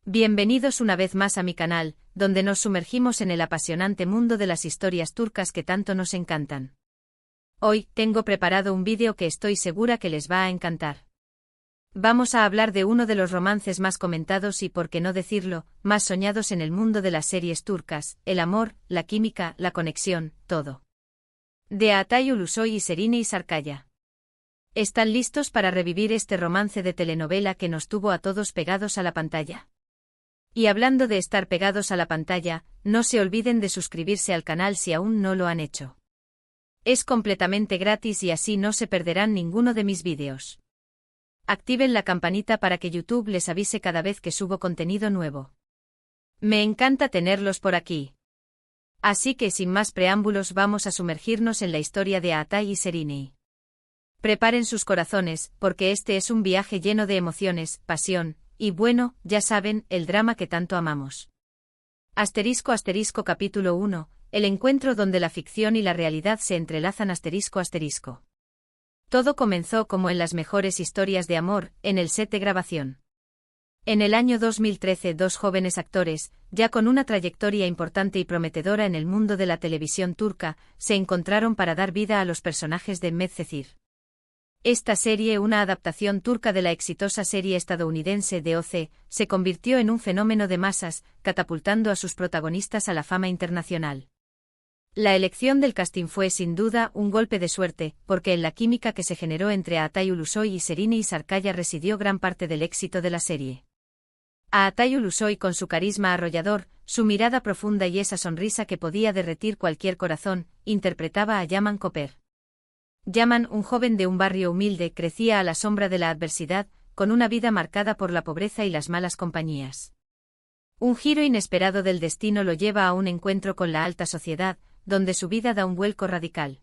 Bienvenidos una vez más a mi canal, donde nos sumergimos en el apasionante mundo de las historias turcas que tanto nos encantan. Hoy, tengo preparado un vídeo que estoy segura que les va a encantar. Vamos a hablar de uno de los romances más comentados y, por qué no decirlo, más soñados en el mundo de las series turcas: el amor, la química, la conexión, todo. De Atay Ulusoy y Serine Sarıkaya. ¿Están listos para revivir este romance de telenovela que nos tuvo a todos pegados a la pantalla? Y hablando de estar pegados a la pantalla, no se olviden de suscribirse al canal si aún no lo han hecho. Es completamente gratis y así no se perderán ninguno de mis vídeos. Activen la campanita para que YouTube les avise cada vez que subo contenido nuevo. Me encanta tenerlos por aquí. Así que sin más preámbulos vamos a sumergirnos en la historia de Atay y Serine. Preparen sus corazones, porque este es un viaje lleno de emociones, pasión, y bueno, ya saben, el drama que tanto amamos. *** Capítulo 1, el encuentro donde la ficción y la realidad se entrelazan. ***. Todo comenzó como en las mejores historias de amor, en el set de grabación. En el año 2013 dos jóvenes actores, ya con una trayectoria importante y prometedora en el mundo de la televisión turca, se encontraron para dar vida a los personajes de Medcezir. Esta serie, una adaptación turca de la exitosa serie estadounidense de OC, se convirtió en un fenómeno de masas, catapultando a sus protagonistas a la fama internacional. La elección del casting fue sin duda un golpe de suerte, porque en la química que se generó entre Atay Ulusoy y Serine Sarıkaya residió gran parte del éxito de la serie. A Atay Ulusoy, con su carisma arrollador, su mirada profunda y esa sonrisa que podía derretir cualquier corazón, interpretaba a Yaman Koper. Yaman, un joven de un barrio humilde, crecía a la sombra de la adversidad, con una vida marcada por la pobreza y las malas compañías. Un giro inesperado del destino lo lleva a un encuentro con la alta sociedad, donde su vida da un vuelco radical.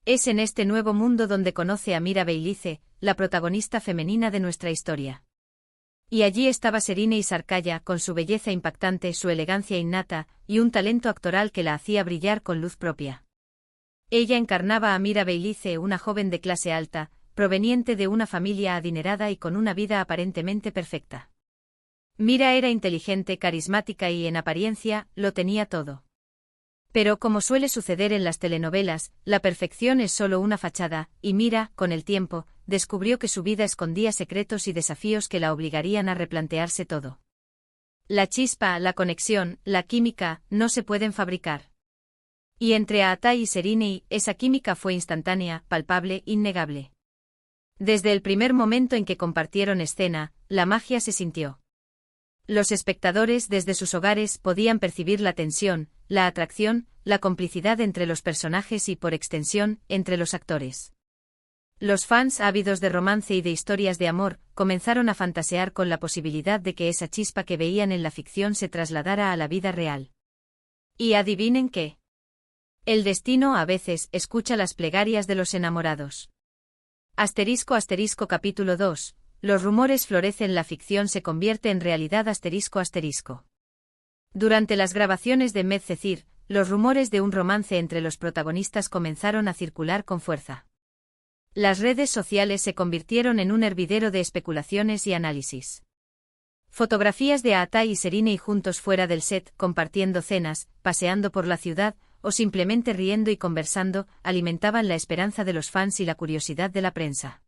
Es en este nuevo mundo donde conoce a Mira Beylice, la protagonista femenina de nuestra historia. Y allí estaba Serine Sarıkaya, con su belleza impactante, su elegancia innata, y un talento actoral que la hacía brillar con luz propia. Ella encarnaba a Mira Beylice, una joven de clase alta, proveniente de una familia adinerada y con una vida aparentemente perfecta. Mira era inteligente, carismática y, en apariencia, lo tenía todo. Pero, como suele suceder en las telenovelas, la perfección es solo una fachada, y Mira, con el tiempo, descubrió que su vida escondía secretos y desafíos que la obligarían a replantearse todo. La chispa, la conexión, la química, no se pueden fabricar. Y entre Atay y Serine, esa química fue instantánea, palpable, innegable. Desde el primer momento en que compartieron escena, la magia se sintió. Los espectadores desde sus hogares podían percibir la tensión, la atracción, la complicidad entre los personajes y, por extensión, entre los actores. Los fans, ávidos de romance y de historias de amor, comenzaron a fantasear con la posibilidad de que esa chispa que veían en la ficción se trasladara a la vida real. Y adivinen qué. El destino a veces escucha las plegarias de los enamorados. *** Capítulo 2. Los rumores florecen, la ficción se convierte en realidad. ***. Durante las grabaciones de Medcezir, los rumores de un romance entre los protagonistas comenzaron a circular con fuerza. Las redes sociales se convirtieron en un hervidero de especulaciones y análisis. Fotografías de Atay y Serine juntos fuera del set, compartiendo cenas, paseando por la ciudad, o simplemente riendo y conversando, alimentaban la esperanza de los fans y la curiosidad de la prensa.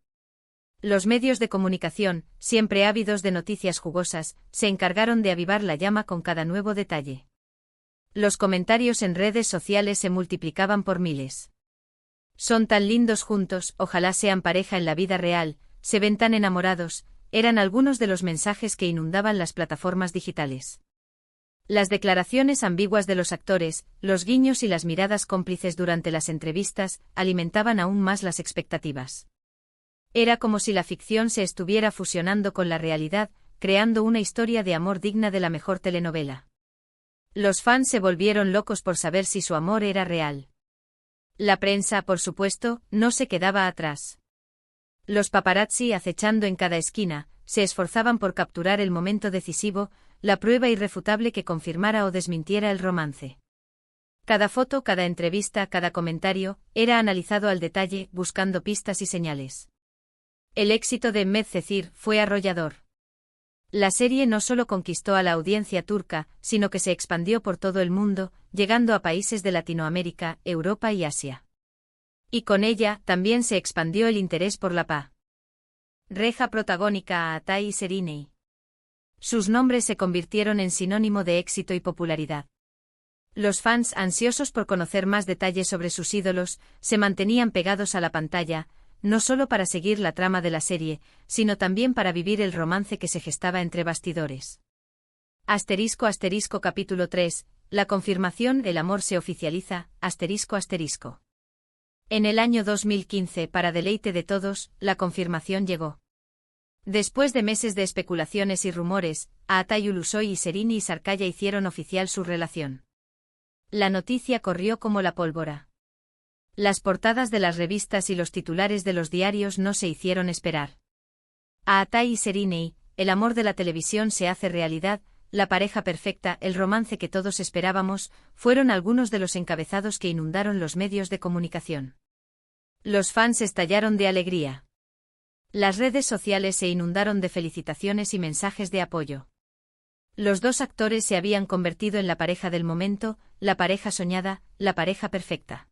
Los medios de comunicación, siempre ávidos de noticias jugosas, se encargaron de avivar la llama con cada nuevo detalle. Los comentarios en redes sociales se multiplicaban por miles. Son tan lindos juntos, ojalá sean pareja en la vida real, se ven tan enamorados, eran algunos de los mensajes que inundaban las plataformas digitales. Las declaraciones ambiguas de los actores, los guiños y las miradas cómplices durante las entrevistas, alimentaban aún más las expectativas. Era como si la ficción se estuviera fusionando con la realidad, creando una historia de amor digna de la mejor telenovela. Los fans se volvieron locos por saber si su amor era real. La prensa, por supuesto, no se quedaba atrás. Los paparazzi, acechando en cada esquina, se esforzaban por capturar el momento decisivo, la prueba irrefutable que confirmara o desmintiera el romance. Cada foto, cada entrevista, cada comentario, era analizado al detalle, buscando pistas y señales. El éxito de Medcezir fue arrollador. La serie no solo conquistó a la audiencia turca, sino que se expandió por todo el mundo, llegando a países de Latinoamérica, Europa y Asia. Y con ella, también se expandió el interés por la pareja protagónica Atay y Seriney. Sus nombres se convirtieron en sinónimo de éxito y popularidad. Los fans, ansiosos por conocer más detalles sobre sus ídolos, se mantenían pegados a la pantalla, no solo para seguir la trama de la serie, sino también para vivir el romance que se gestaba entre bastidores. *** Capítulo 3. La confirmación, el amor se oficializa. ***. En el año 2015, para deleite de todos, la confirmación llegó. Después de meses de especulaciones y rumores, Atay Ulusoy y Serini Sarkaya hicieron oficial su relación. La noticia corrió como la pólvora. Las portadas de las revistas y los titulares de los diarios no se hicieron esperar. Atay y Seriney, el amor de la televisión se hace realidad, la pareja perfecta, el romance que todos esperábamos, fueron algunos de los encabezados que inundaron los medios de comunicación. Los fans estallaron de alegría. Las redes sociales se inundaron de felicitaciones y mensajes de apoyo. Los dos actores se habían convertido en la pareja del momento, la pareja soñada, la pareja perfecta.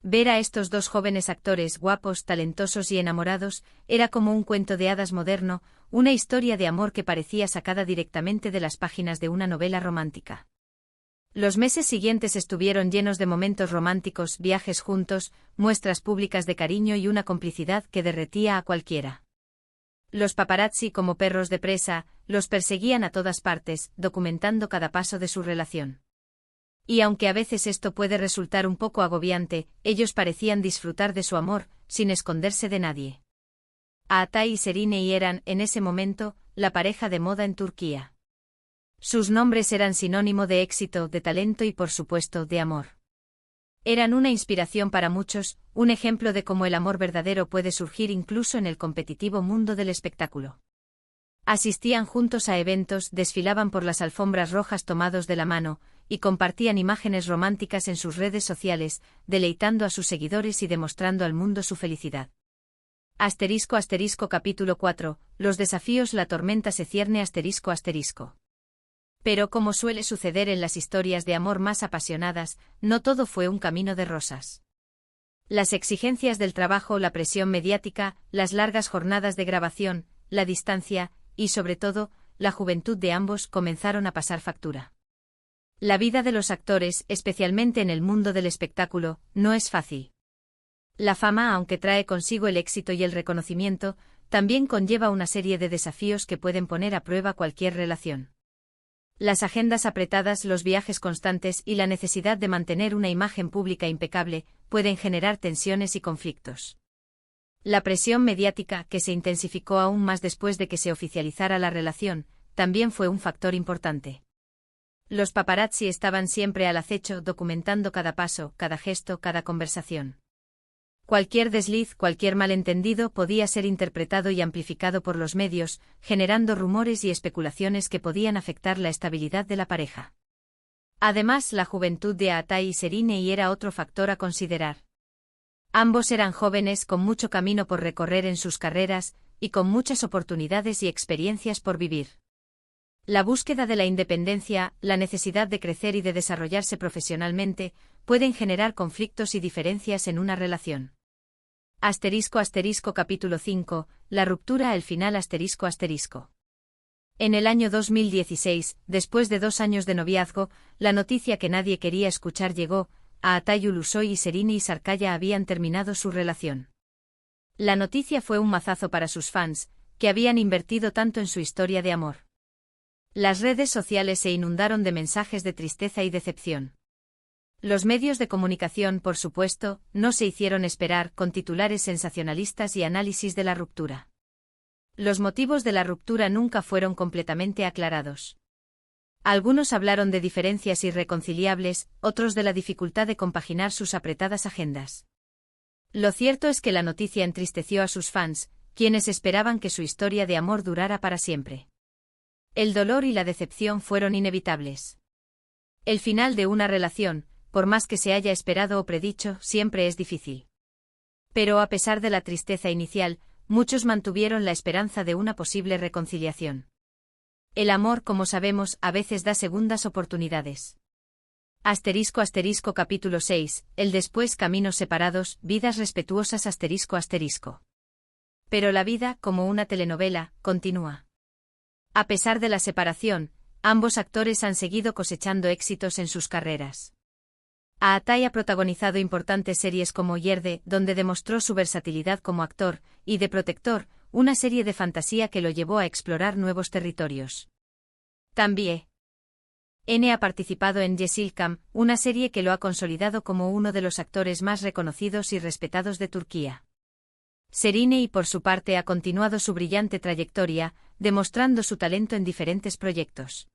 Ver a estos dos jóvenes actores guapos, talentosos y enamorados, era como un cuento de hadas moderno, una historia de amor que parecía sacada directamente de las páginas de una novela romántica. Los meses siguientes estuvieron llenos de momentos románticos, viajes juntos, muestras públicas de cariño y una complicidad que derretía a cualquiera. Los paparazzi, como perros de presa, los perseguían a todas partes, documentando cada paso de su relación. Y aunque a veces esto puede resultar un poco agobiante, ellos parecían disfrutar de su amor, sin esconderse de nadie. Atay y Seriney eran, en ese momento, la pareja de moda en Turquía. Sus nombres eran sinónimo de éxito, de talento y, por supuesto, de amor. Eran una inspiración para muchos, un ejemplo de cómo el amor verdadero puede surgir incluso en el competitivo mundo del espectáculo. Asistían juntos a eventos, desfilaban por las alfombras rojas tomados de la mano, y compartían imágenes románticas en sus redes sociales, deleitando a sus seguidores y demostrando al mundo su felicidad. *** Capítulo 4. Los desafíos, la tormenta se cierne. ***. Pero como suele suceder en las historias de amor más apasionadas, no todo fue un camino de rosas. Las exigencias del trabajo, la presión mediática, las largas jornadas de grabación, la distancia, y sobre todo, la juventud de ambos comenzaron a pasar factura. La vida de los actores, especialmente en el mundo del espectáculo, no es fácil. La fama, aunque trae consigo el éxito y el reconocimiento, también conlleva una serie de desafíos que pueden poner a prueba cualquier relación. Las agendas apretadas, los viajes constantes y la necesidad de mantener una imagen pública impecable pueden generar tensiones y conflictos. La presión mediática, que se intensificó aún más después de que se oficializara la relación, también fue un factor importante. Los paparazzi estaban siempre al acecho, documentando cada paso, cada gesto, cada conversación. Cualquier desliz, cualquier malentendido podía ser interpretado y amplificado por los medios, generando rumores y especulaciones que podían afectar la estabilidad de la pareja. Además, la juventud de Atay y Seriney era otro factor a considerar. Ambos eran jóvenes con mucho camino por recorrer en sus carreras, y con muchas oportunidades y experiencias por vivir. La búsqueda de la independencia, la necesidad de crecer y de desarrollarse profesionalmente, pueden generar conflictos y diferencias en una relación. *** Capítulo 5. La ruptura, el final. ***. En el año 2016, después de 2 años de noviazgo, la noticia que nadie quería escuchar llegó. Atay Ulusoy y Serini Sarkaya habían terminado su relación. La noticia fue un mazazo para sus fans, que habían invertido tanto en su historia de amor. Las redes sociales se inundaron de mensajes de tristeza y decepción. Los medios de comunicación, por supuesto, no se hicieron esperar, con titulares sensacionalistas y análisis de la ruptura. Los motivos de la ruptura nunca fueron completamente aclarados. Algunos hablaron de diferencias irreconciliables, otros de la dificultad de compaginar sus apretadas agendas. Lo cierto es que la noticia entristeció a sus fans, quienes esperaban que su historia de amor durara para siempre. El dolor y la decepción fueron inevitables. El final de una relación, por más que se haya esperado o predicho, siempre es difícil. Pero a pesar de la tristeza inicial, muchos mantuvieron la esperanza de una posible reconciliación. El amor, como sabemos, a veces da segundas oportunidades. Asterisco asterisco capítulo 6, el después caminos separados, vidas respetuosas asterisco asterisco. Pero la vida, como una telenovela, continúa. A pesar de la separación, ambos actores han seguido cosechando éxitos en sus carreras. Aatai ha protagonizado importantes series como Yerde, donde demostró su versatilidad como actor, y The Protector, una serie de fantasía que lo llevó a explorar nuevos territorios. También N ha participado en Yeşilçam, una serie que lo ha consolidado como uno de los actores más reconocidos y respetados de Turquía. Serenay, por su parte, ha continuado su brillante trayectoria, demostrando su talento en diferentes proyectos.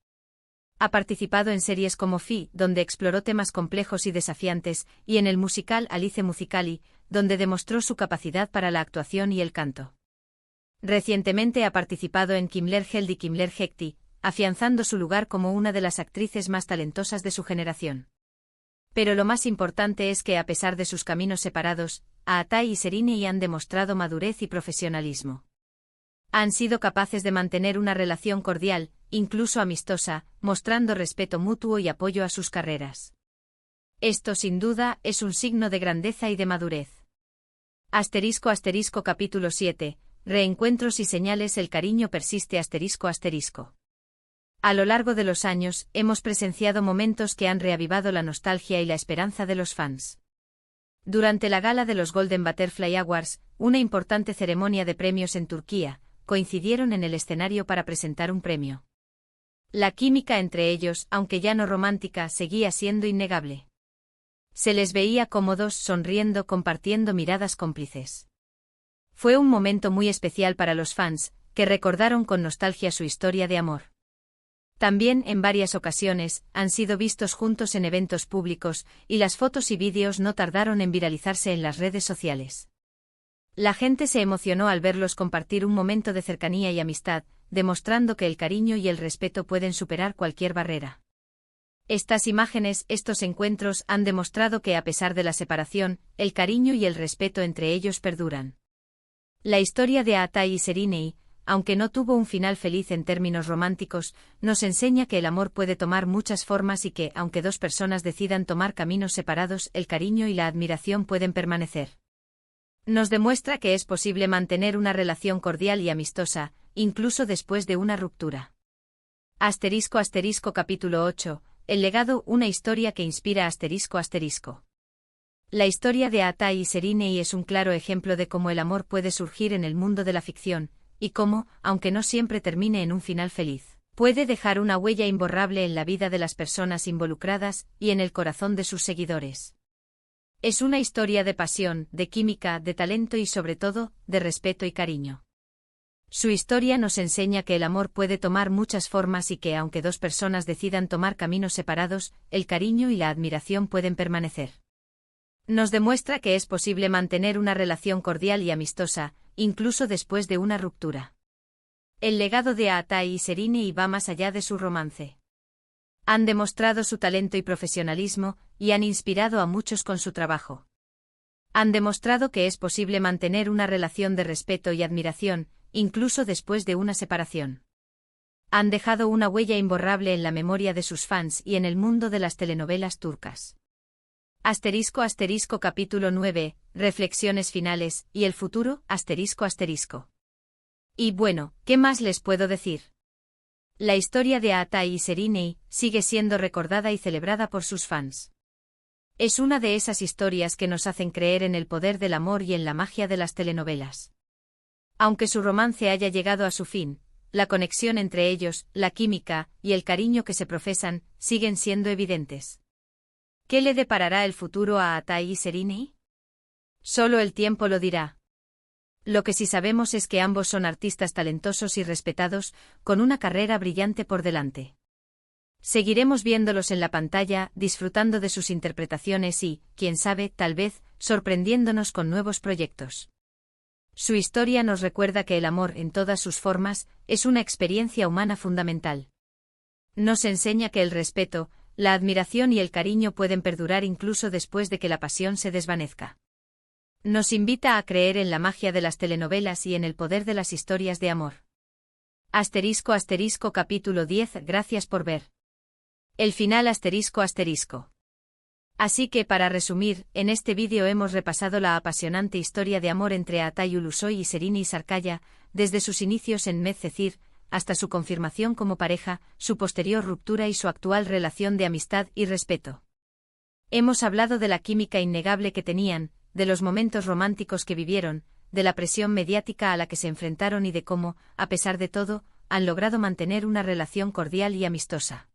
Ha participado en series como Fi, donde exploró temas complejos y desafiantes, y en el musical Alice Musicali, donde demostró su capacidad para la actuación y el canto. Recientemente ha participado en Kimler Heldi Kimler Hekti, afianzando su lugar como una de las actrices más talentosas de su generación. Pero lo más importante es que, a pesar de sus caminos separados, Aatai y Serenay han demostrado madurez y profesionalismo. Han sido capaces de mantener una relación cordial, incluso amistosa, mostrando respeto mutuo y apoyo a sus carreras. Esto, sin duda, es un signo de grandeza y de madurez. Asterisco asterisco capítulo 7, reencuentros y señales. El cariño persiste asterisco asterisco. A lo largo de los años, hemos presenciado momentos que han reavivado la nostalgia y la esperanza de los fans. Durante la gala de los Golden Butterfly Awards, una importante ceremonia de premios en Turquía, coincidieron en el escenario para presentar un premio. La química entre ellos, aunque ya no romántica, seguía siendo innegable. Se les veía cómodos, sonriendo, compartiendo miradas cómplices. Fue un momento muy especial para los fans, que recordaron con nostalgia su historia de amor. También, en varias ocasiones, han sido vistos juntos en eventos públicos, y las fotos y vídeos no tardaron en viralizarse en las redes sociales. La gente se emocionó al verlos compartir un momento de cercanía y amistad, demostrando que el cariño y el respeto pueden superar cualquier barrera. Estas imágenes, estos encuentros, han demostrado que, a pesar de la separación, el cariño y el respeto entre ellos perduran. La historia de Aatai y Serenay, aunque no tuvo un final feliz en términos románticos, nos enseña que el amor puede tomar muchas formas y que, aunque dos personas decidan tomar caminos separados, el cariño y la admiración pueden permanecer. Nos demuestra que es posible mantener una relación cordial y amistosa, incluso después de una ruptura. Asterisco asterisco capítulo 8, el legado, una historia que inspira asterisco asterisco. La historia de Aatai y Serenay es un claro ejemplo de cómo el amor puede surgir en el mundo de la ficción, y cómo, aunque no siempre termine en un final feliz, puede dejar una huella imborrable en la vida de las personas involucradas y en el corazón de sus seguidores. Es una historia de pasión, de química, de talento y sobre todo, de respeto y cariño. Su historia nos enseña que el amor puede tomar muchas formas y que, aunque dos personas decidan tomar caminos separados, el cariño y la admiración pueden permanecer. Nos demuestra que es posible mantener una relación cordial y amistosa, incluso después de una ruptura. El legado de Aatai y Serenay va más allá de su romance. Han demostrado su talento y profesionalismo, y han inspirado a muchos con su trabajo. Han demostrado que es posible mantener una relación de respeto y admiración, incluso después de una separación. Han dejado una huella imborrable en la memoria de sus fans y en el mundo de las telenovelas turcas. Asterisco asterisco capítulo 9, reflexiones finales, y el futuro, asterisco asterisco. Y bueno, ¿qué más les puedo decir? La historia de Aatai y Serenay sigue siendo recordada y celebrada por sus fans. Es una de esas historias que nos hacen creer en el poder del amor y en la magia de las telenovelas. Aunque su romance haya llegado a su fin, la conexión entre ellos, la química y el cariño que se profesan, siguen siendo evidentes. ¿Qué le deparará el futuro a Aatai y Serenay? Solo el tiempo lo dirá. Lo que sí sabemos es que ambos son artistas talentosos y respetados, con una carrera brillante por delante. Seguiremos viéndolos en la pantalla, disfrutando de sus interpretaciones y, quién sabe, tal vez, sorprendiéndonos con nuevos proyectos. Su historia nos recuerda que el amor, en todas sus formas, es una experiencia humana fundamental. Nos enseña que el respeto, la admiración y el cariño pueden perdurar incluso después de que la pasión se desvanezca. Nos invita a creer en la magia de las telenovelas y en el poder de las historias de amor. Capítulo 10. Gracias por ver. El final Así que para resumir, en este vídeo hemos repasado la apasionante historia de amor entre Átay Ulusoy y Serini Sarkaya, desde sus inicios en Medcezir, hasta su confirmación como pareja, su posterior ruptura y su actual relación de amistad y respeto. Hemos hablado de la química innegable que tenían, de los momentos románticos que vivieron, de la presión mediática a la que se enfrentaron y de cómo, a pesar de todo, han logrado mantener una relación cordial y amistosa.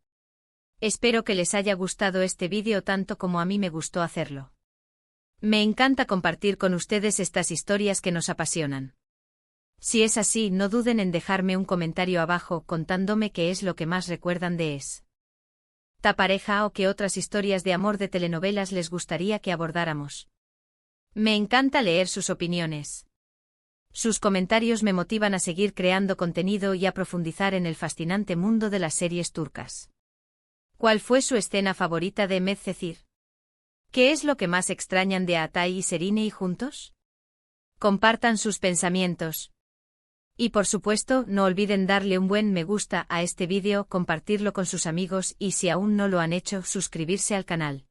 Espero que les haya gustado este vídeo tanto como a mí me gustó hacerlo. Me encanta compartir con ustedes estas historias que nos apasionan. Si es así, no duden en dejarme un comentario abajo contándome qué es lo que más recuerdan de esta pareja o qué otras historias de amor de telenovelas les gustaría que abordáramos. Me encanta leer sus opiniones. Sus comentarios me motivan a seguir creando contenido y a profundizar en el fascinante mundo de las series turcas. ¿Cuál fue su escena favorita de Medcezir? ¿Qué es lo que más extrañan de Átay y Serini juntos? Compartan sus pensamientos. Y por supuesto, no olviden darle un buen me gusta a este vídeo, compartirlo con sus amigos y si aún no lo han hecho, suscribirse al canal.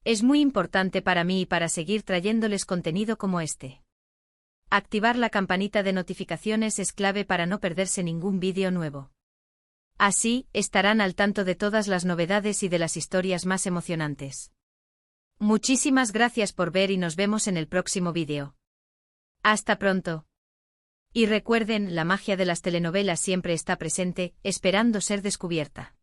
Es muy importante para mí y para seguir trayéndoles contenido como este. Activar la campanita de notificaciones es clave para no perderse ningún vídeo nuevo. Así, estarán al tanto de todas las novedades y de las historias más emocionantes. Muchísimas gracias por ver y nos vemos en el próximo vídeo. Hasta pronto. Y recuerden, la magia de las telenovelas siempre está presente, esperando ser descubierta.